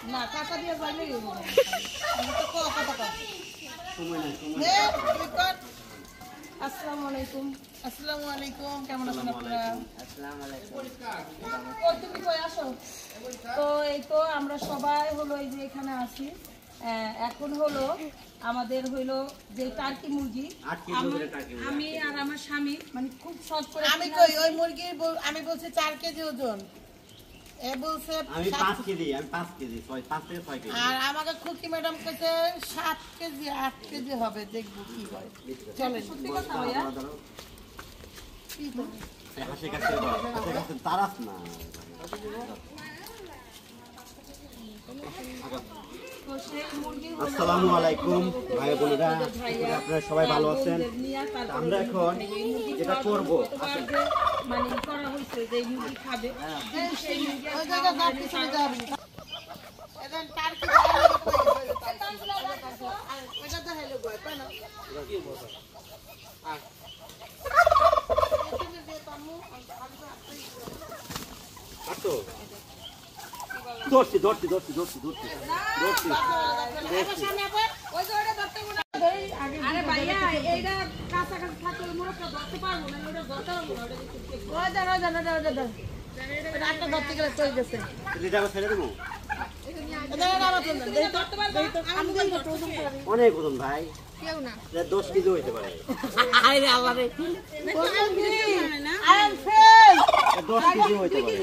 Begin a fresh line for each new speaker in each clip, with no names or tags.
না টাকা দিয়ে যাইলে আমি তো কথা কথা আসসালামু আলাইকুম। আসসালামু আলাইকুম, কেমন আছেন আপনারা?
আসসালামু আলাইকুম।
কই তুমি কই আসো? তো এই তো আমরা সবাই হলো এই যে এখানে আছি। এখন হলো আমাদের হইলো যে টার্কি মুরগি, আমি আর আমার স্বামী মানে খুব শর্ট করে আমি কই ওই মুরগি আমি বলছি 4 কেজি ওজন, এ বলছে
আমি 5 কেজি, আমি 5 কেজি, 5 থেকে 6 কেজি।
আর আমাকে খুকি ম্যাডাম কইছে 7 কেজি 8 কেজি হবে, দেখবো কি হয়। চলেন সত্যি কথা ভাইয়া কি বল
হাসি কাছে তারাস না। আসসালামু আলাইকুম ভাই বোনেরা, আপনারা সবাই ভালো আছেন? আমরা এখন যেটা করব
মানে করা হইছে যে মুরগি খাবে সেই মুরগি ওই জায়গা না পিছনে যাবে এজন টার্কি ওইটা তো হেলো গয় তাই না কি বলছ আর এখানে যে তামু
আতো দর্শি দর্শি দর্শি দর্শি দর্শি দর্শি
সামনে আপে ওই যে ওটা ধরতে গুলো আরে ভাইয়া এইটা কাঁচা কাঁচা থাকলে মোরটা ধরতে পারবো না, ওটা ধরতে পারবো না, ওটা ওই জানো জানো জানো জানো এটা একটা ধরতে গেলে চলে গেছে
এটা ছেড়ে দেবো।
অনেক
ওজন ভাই, কেউ না 10 কেজি হইতে পারে।
আরে আল্লাহ রে 10
কেজি হইতে পারে।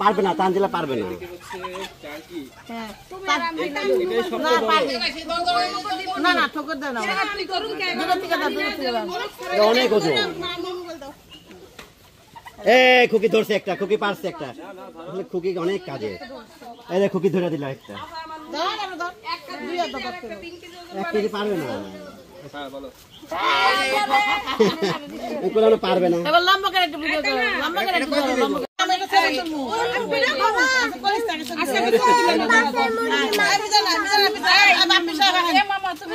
পারবে না, তানজিলা পারবে না।
না না ঠোকর দাও না,
অনেক ওজন। খুকি ধরছে একটা, খুকি পারছে একটা, খুকি অনেক কাজে। এই যে খুকি ধরে দিল একটা, 1 কেজি পারবে না, পারবে না।
এবার লম্বা করে একটু ভিডিও করো, লম্বা করে একটু করো, লম্বা করে আমি এটা ছেড়ে দেবো। মামা তুমি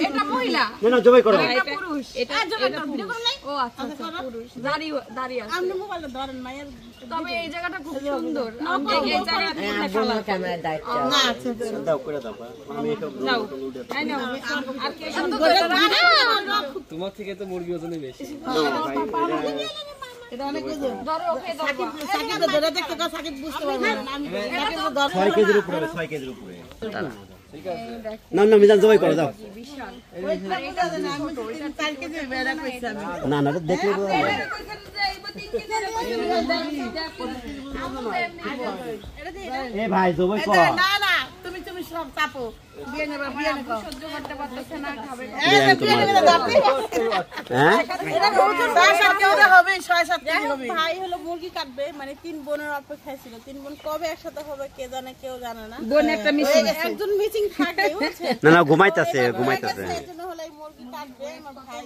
এটা মহিলা
না জবাই করো,
এটা পুরুষ, এটা ভিডিও করো নাই। ও আচ্ছা আচ্ছা পুরুষ দাঁড়িয়ে আছে। আপনি মোবাইলটা ধরেন মায়ের, তবে এই জায়গাটা খুব সুন্দর, এই জায়গাটা খেলা ক্যামেরার দায়িত্ব না। আচ্ছা
দাও করে দাও, আমি এটা
নাও এই নাও। আর কে
তোমার থেকে তো মুরগি ওজনে বেশি।
এটা অনেক ওজন, ধরো ওকে সাকিব ধরে দেখতে তো সাকিব বুঝতে পারবে না। আমি সাকিব ধর
6 কেজির উপরে, 6 কেজির উপরে। না না মিজান জবাই করে দাও।
বিশাল আমি 4 কেজি বেড়া কইছি আমি।
না না দেখলে এ ভাই জবাই কর।
না না তুমি তুমি সব চাপো, বিয়ে নেবা বিয়ে নেবা সহ্য করতে পারতেছ না, খাবে
হ্যাঁ
এটা ওজন 6-7 কেজি হবে, 6-7 কেজি হবে।
ভাই হলো মুরগি কাটবে, মানে 3 বোনের অপেক্ষায় ছিল। 3 বোন কবে একসাথে হবে কে জানে, কেউ জানে না।
বোন একটা মিসিং,
একজন মিসিং থাকে বুঝছেন।
না না ঘুমাইতেছে ঘুমাইতেছে।
এজন্য হলো এই মুরগি কাটবে আমার ভাই,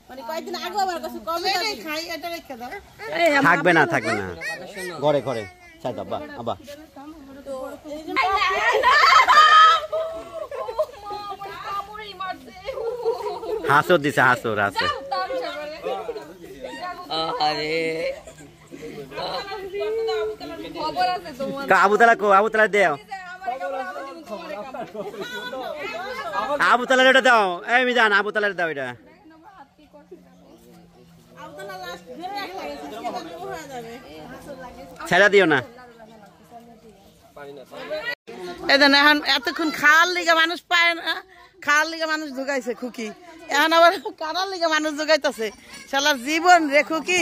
মানে কয়েকদিন আগে আমার কাছে কবে
খাই এটা রেখে দাও।
থাকবে না থাকবে না, ঘরে ঘরে চাই দাও। আবা
তো এই জন্য
হাসর দিছে, হাসর আছে। আবুতলা কো, আবুতলা দেও, আবুতলার এটা দাও। এই মিজান আবুতলার দাও এটা।
আউতলা লাস্ট ধরে রাখা গেছে, সেটা দূর হয়ে যাবে।
ছেড়া দিও না।
এদেন এখন এতক্ষণ খাল লিগা মানুষ পায় না, খাল লিগা মানুষ ঢুকাইছে খুকি, এখন আবার কাটার লিগা মানুষ ঢুকাইতেছে। শালার জীবন রে খুকি,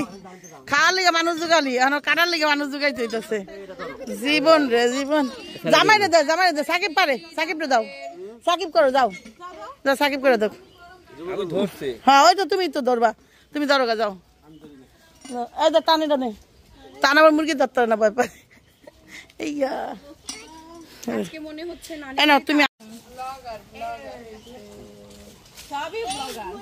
খাল লিগা মানুষ ঢুকালি, এখন কাটার লিগা মানুষ ঢুকাইতে হইতেছে। জীবন রে জীবন। জামাই রে দাও, জামাই রে দাও, সাকিব পারে, সাকিব রে দাও, সাকিব করো যাও, যাও সাকিব করে দাও। হ্যাঁ ওই তো তুমি তো ধরবা, তুমি ধরো গা যাও। এই যে টানে টানে টান, আবার মুরগি ধরতে না ভয় পায়। এইয়া
আজকে মনে হচ্ছে না
না তুমি
সবই ব্লগার।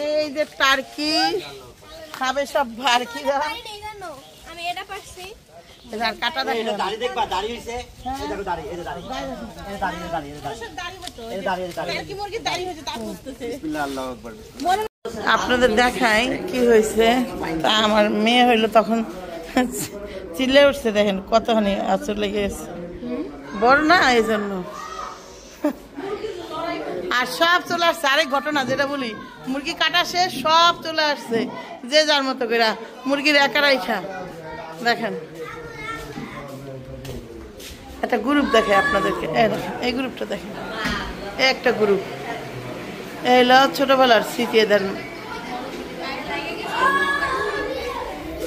এই যে টার্কি খাবে সব ভারকিরা,
আমি এটা পারছি।
কাটা দাঁড়িয়ে
দাড়ি দেখবা, দাড়ি হইছে, এই দেখো দাড়ি, এই যে দাড়ি, এই দাড়ি, এই দাড়ি, এই দাড়ি।
টার্কি মুরগির দাড়ি হয়েছে তা বুঝতেছে।
বিসমিল্লাহ, আল্লাহু আকবার।
আপনাদের দেখায় কি হয়েছে। তা আমার মেয়ে হইলো তখন চিল্লে উঠছে, দেখেন কতখানি আঁচড় লেগে গেছে, বড় না এই জন্য। আর সব চলে আসছে, আরেক ঘটনা যেটা বলি, মুরগি কাটা শেষ, সব চলে আসছে যে যার মতো করে মুরগির একা রাইখা। দেখেন একটা গ্রুপ দেখে আপনাদেরকে, এই দেখেন এই গ্রুপটা দেখেন, এই একটা গ্রুপ, এই হলো ছোটবেলার স্মৃতি। দেন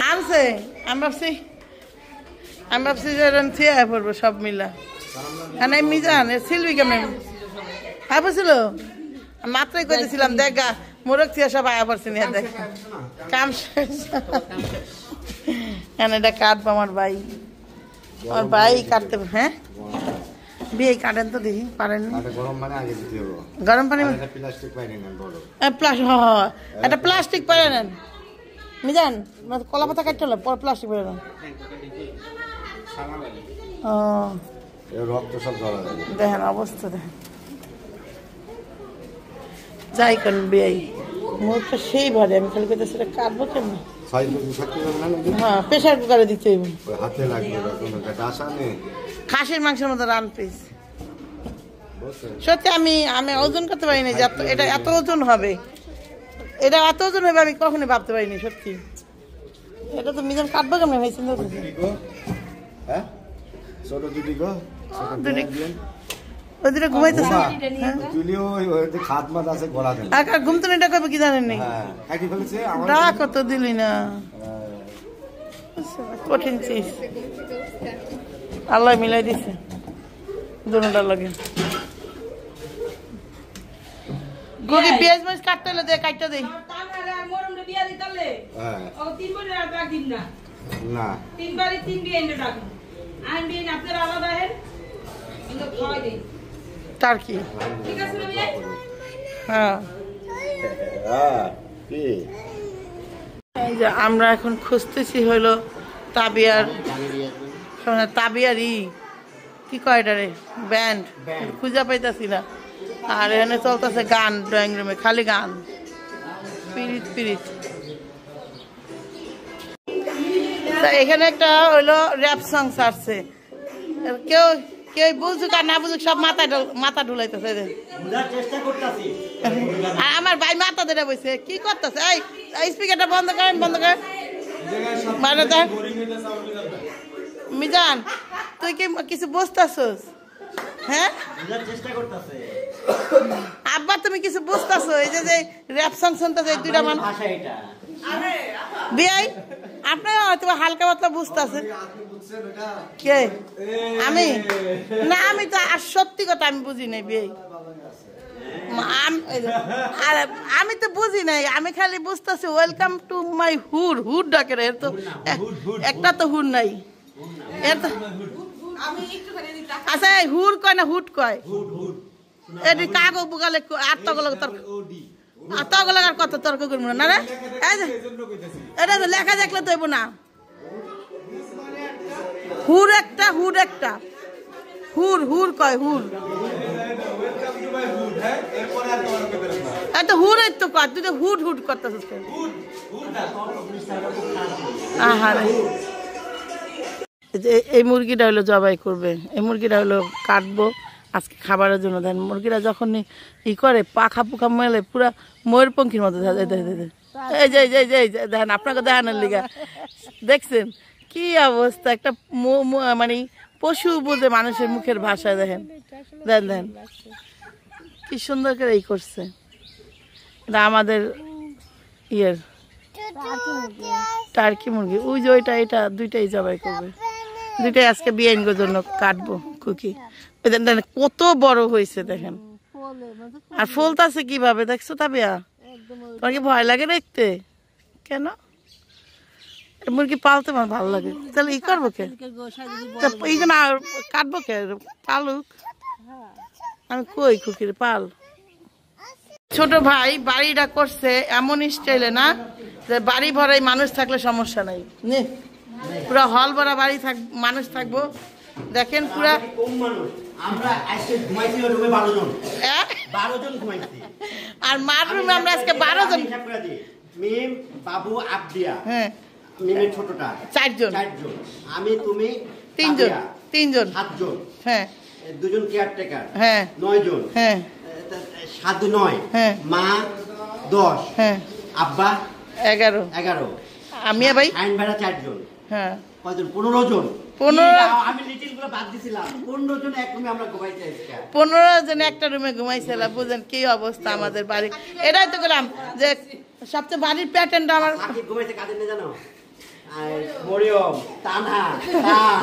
আনছে, আমি ভাবছি যে থিয়া পড়বো সব মিলা। আর মিজান সিলবি কেমন হ্যাঁ বুঝছিল, মাত্রই কইতেছিলাম দেখা মোরগ থিয়া সব আয়া পড়ছি না, দেখ কাম শেষ। এটা কাটবো আমার ভাই, আমার ভাই কাটতে। হ্যাঁ বিয়ে কাটেন তো দেখি, পারেন গরম পানি, একটা প্লাস্টিক পারে নেন মিজান, কলা পাতা কাটতে হলো পর প্লাস্টিক পারে নেন। ও দেখেন অবস্থা, দেখেন যাই করেন বিয়ে মুখটা সেই ভারে, আমি খালি কথা সেটা কাটবো কেমন। হ্যাঁ প্রেশার কুকারে দিতে খাসির মাংসের মতো রান পিস। সত্যি আমি ওজন করতে পারিনি যে এটা এত ওজন হবে, এটা এত ওজন হবে আমি কখনোই ভাবতে পারিনি সত্যি। এটা তো মিজান কাটবো কেমন হয়েছে, ঘুমাইতেছে ঘুমতে এটা করবে কি জানেন নি, কত দিলি না কঠিন চিজ আল্লাহ মিলাই দিছে দুটার লাগে। গুগি পেঁয়াজ মাছ কাটতে হলে দে, কাটতে দে। টার্কি হ্যাঁ, আমরা এখন খুঁজতেছি হইলো তাবিয়ার কি কয় এটারে ব্যান্ড, খুঁজে পাইতাছি না। আর এখানে চলতেছে গান, ড্রয়িং রুমে খালি গান, পিরিত পিরিত। এখানে একটা হইলো র্যাপ সং ছাড়ছে, কেউ কেউ বুঝুক আর না বুঝুক সব মাথা ঢুলাইতেছে। আর আমার ভাই মাথা ধরে বসে কি করতেছে, এই স্পিকারটা বন্ধ করেন, বন্ধ করেন। মিজান তুই কি কিছু বুঝতেছস? হ্যাঁ আব্বা তুমি কিছু বুঝতেছো? এই যে র্যাপ সং শুনতেছে এই দুইটা মানুষ বিয়াই, আপনি হয়তো হালকা পাতলা বুঝতেছেন। কে আমি? না আমি তো আর সত্যি কথা আমি বুঝি নাই বিয়াই, আমি তো বুঝি নাই, আমি খালি বুঝতেছি welcome to my hood. Hood ডাকে এর তো একটা তো হুড নাই এর তো। আচ্ছা হুড কয় না হুড কয়? এটি কাগজ বুকালে আর তগলগ আর কত তর্ক করবো না রে, এটা তো লেখা দেখলে তো না। হুর একটা হুর কয় হুর, এত হুর তো কয়, তুই তো হুড করতেছিস। এই মুরগিটা হলো জবাই করবে, এই মুরগিটা হলো কাটবো আজকে খাবারের জন্য। দেন মুরগিরা যখন করে পাখা পুখা মেলে পুরা ময়ূরপঙ্খীর মতো এই যে দেখেন আপনাকে দেখানোর লিগা দেখছেন কি অবস্থা, একটা মানে পশু বোঝে মানুষের মুখের ভাষায়। দেখেন দেন কি সুন্দর করে করছে। এটা আমাদের টার্কি মুরগি, ওই যে ওইটা এটা দুইটাই জবাই করবে, দুইটাই আজকে বিরিয়ানির জন্য কাটবো কুকি। কত বড় হয়েছে দেখেন, আর ফুলতাছে কিভাবে দেখছো তাবিয়া? তোমার কি ভয় লাগে দেখতে? কেন? মুরগি পালতে আমার ভালো লাগে, তাহলে করবো কে? কাটবো কে? পালুক, আমি কই খুকির পাল। ছোট ভাই বাড়িটা করছে এমন স্টাইলে না যে বাড়ি ভরাই মানুষ থাকলে সমস্যা নাই, পুরো হল ভরা বাড়ি মানুষ থাকবো, দেখেন পুরা
কম মানুষ আমরা আজকে ঘুমাইছি রুমে 12 জন
হ্যাঁ?
12 জন ঘুমাইছি
আর মার রুমে আমরা আজকে 12 জন
হিসাব করে দিই মিম বাবু আবদিয়া
হ্যাঁ
মিমের ছোটটা
4 জন
4 জন আমি তুমি
3 জন 3 জন
7 জন
হ্যাঁ
2 জন কেয়ারটেকার
হ্যাঁ
9 জন
হ্যাঁ
7 9
হ্যাঁ
মা 10
হ্যাঁ
আব্বা
11
11
আমি ভাই
আইন ভাড়া 4 জন
হ্যাঁ
কয়জন 15 জন
15
আমি লিটিল গুলো বাদ দিছিলাম 15 জন এক রুমে আমরা ঘুমাইছি আজকে
15 জন একটা রুমে ঘুমাইছিলাম বুঝেন কি অবস্থা আমাদের বাড়ি এটাই তো গেলাম যে সবচেয়ে বাড়ির প্যাটার্নটা আমার
সাকিব ঘুমাইছে কাদের নিয়ে জানো আর মরিয়ম তানহা তান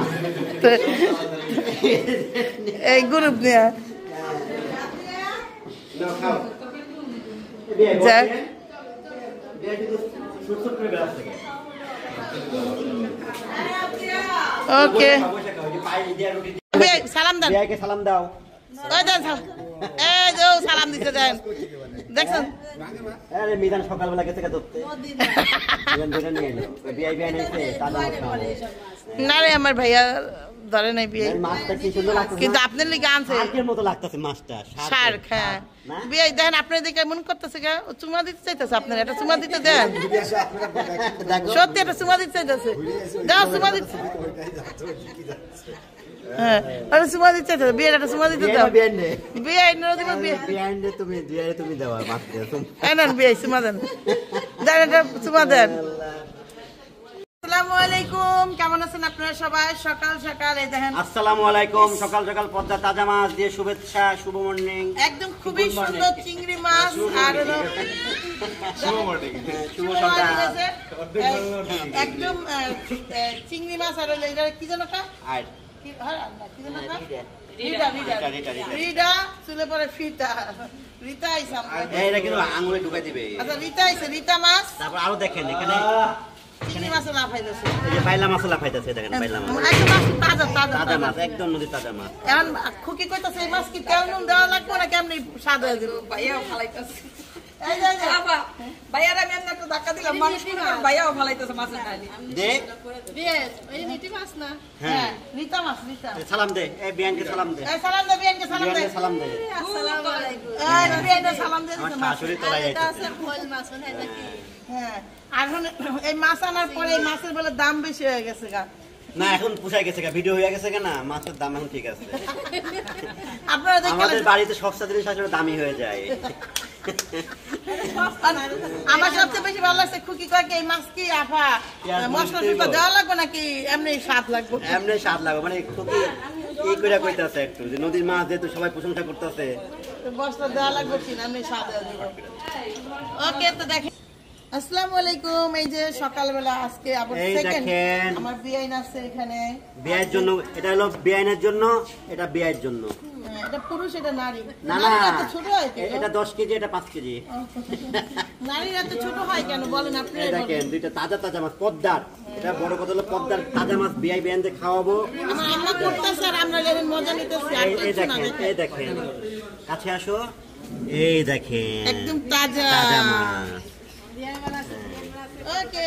এই গ্রুপ নিয়ে
নাও খাও
যাক।
বিয়ে শুধু ছোট ছোট করে বেড়াচ্ছে
ওকে
বসে খাও যে পায়ে দিয়ে রুটি
সালাম দেন
বিয়াকে সালাম দাও
ওই দেন সালাম এই যে ও সালাম দিতে দেন দেখছেন
আরে মিজান সকালবেলা গেছে ধরতে মিজান ধরে নিয়ে এলো বিআই বিআই নিয়েছে তাজা মাছ খাওয়াবো।
না রে আমার ভাইয়া ধরে নাই বিয়ে
এই মাছটা কি সুন্দর লাগছে
কিন্তু আপনার লিগে আনছে
শার্কের মতো লাগতেছে মাছটা
শার্ক হ্যাঁ
না?
বিয়ে দেখেন আপনার দিকে মন করতেছে কে ও চুমা দিতে চাইতেছে আপনার এটা চুমা দিতে দেন
দেখো
সত্যি এটা চুমা দিতে চাইতেছে দাও চুমা দিতে হ্যাঁ আরে চুমা দিতে চাইতেছে বিয়ে এটা চুমা দিতে দাও
বিআই নে
বিয়ে নর দিবে বিয়ে
বিআই নে তুমি দেওয়া মাছ দিয়ে তুমি
এই নেন বিয়ে চুমা দেন দেন এটা চুমা দেন আসসালামু আলাইকুম কেমন আছেন আপনারা সবাই সকাল সকাল এই দেখেন
আসসালামু আলাইকুম সকাল সকাল পদ্মা তাজা মাছ দিয়ে শুভেচ্ছা শুভ মর্নিং
একদম খুবই সুন্দর চিংড়ি মাছ আর হলো
শুভ মর্নিং শুভ
চিংড়ি মাছ
সকাল
আছে, একদম চিংড়ি মাছ আর হলো এটা কি যেন কা
আর
কি হয় আল্লাহ, কি যেন কা
রিডা,
রিডা
রিডা।
রিডা চুলে পরে ফিটা রিতা আইছে আমরা
এটা কিন্তু আঙুলে ঢুকাই দিবে
আচ্ছা রিতা আইছে রিতা মাছ
তারপর আরো দেখেন এখানে
চিংড়ি মাছ না ফাইতেছে
এই যে পাইলা মশলা খাইতেছে দেখেন পাইলা মাছ
একদম মাছ তাজা তাজা
তাজা মাছ একদম নদীর তাজা মাছ
এখন খুকি কইতাছে এই মাছ কি তেল নুন দেওয়া লাগবে না কেমনি স্বাদ হয়ে যাবে
ভাইয়াও ফালাইতেছে
এই যে, এই যে।
বাবা ভাইয়ার আমি এমনি একটা ধাক্কা দিলাম মানুষ মনে করে ভাইয়াও ফালাইতেছে মাছের ডালি
দে হ্যাঁ
রিতা মাছ রিতা
সালাম দে এই বিয়ানকে সালাম দে
এই সালাম দে বিয়ানকে সালাম দে
বিয়ানকে সালাম দে
আসসালামু আলাইকুম
এই বিয়ানকে সালাম দে
আমার
দিতে মাছ
শাশুড়ি তোলা যাইতেছে
হ্যাঁ আর এখন এই মাছ আনার পরে এই মাছের বলে দাম বেশি হয়ে গেছে গা
না এখন পুষাই গেছে গা ভিডিও হয়ে গেছে না মাছের দাম এখন ঠিক আছে
আপনারা
আমাদের
দেখলেন
বাড়িতে সস্তা জিনিস আসলে দামি হয়ে যায়
আমার সবচেয়ে বেশি ভালো লাগছে খুকি কয় কি এই মাছ কি আফা
পেঁয়াজ
মশলা
মরিচ
টসলা
দিব।
দেওয়া লাগবে নাকি এমনি স্বাদ লাগবে
এমনি স্বাদ লাগবে মানে খুবই এই করে কইতাছে একটু যে নদীর মাছ যেহেতু সবাই প্রশংসা করতেছে
মশলা দেওয়া লাগবে কিনা এমনি স্বাদ হয়ে যাবে ওকে তো দেখেন আসসালামু আলাইকুম এই যে সকালবেলা আজকে আবার
এই
সেকেন্ড
দেখেন।
আমার বিয়াইন আছে এখানে
বিয়ের জন্য এটা হলো বিয়াইনের জন্য এটা বিয়ের জন্য
এটা পুরুষ এটা নারী
না না
নারীরা তো ছোট হয় কেন
এটা 10 কেজি এটা 5 কেজি
নারীরা তো ছোট হয় কেন বলেন আপনি
এই দেখেন দুইটা তাজা তাজা মাছ পদ্মার এটা বড় কথা হলো পদ্মার তাজা মাছ বিয়াই বিয়ানতে খাওয়াবো
আমার আম্মা করতেছে আর আমরা লেবেন মজা নিতেছি আর
এই
কিছু না
দেখেন এই দেখেন কাছে আসো এই দেখেন
একদম তাজা
তাজা মাছ
ওকে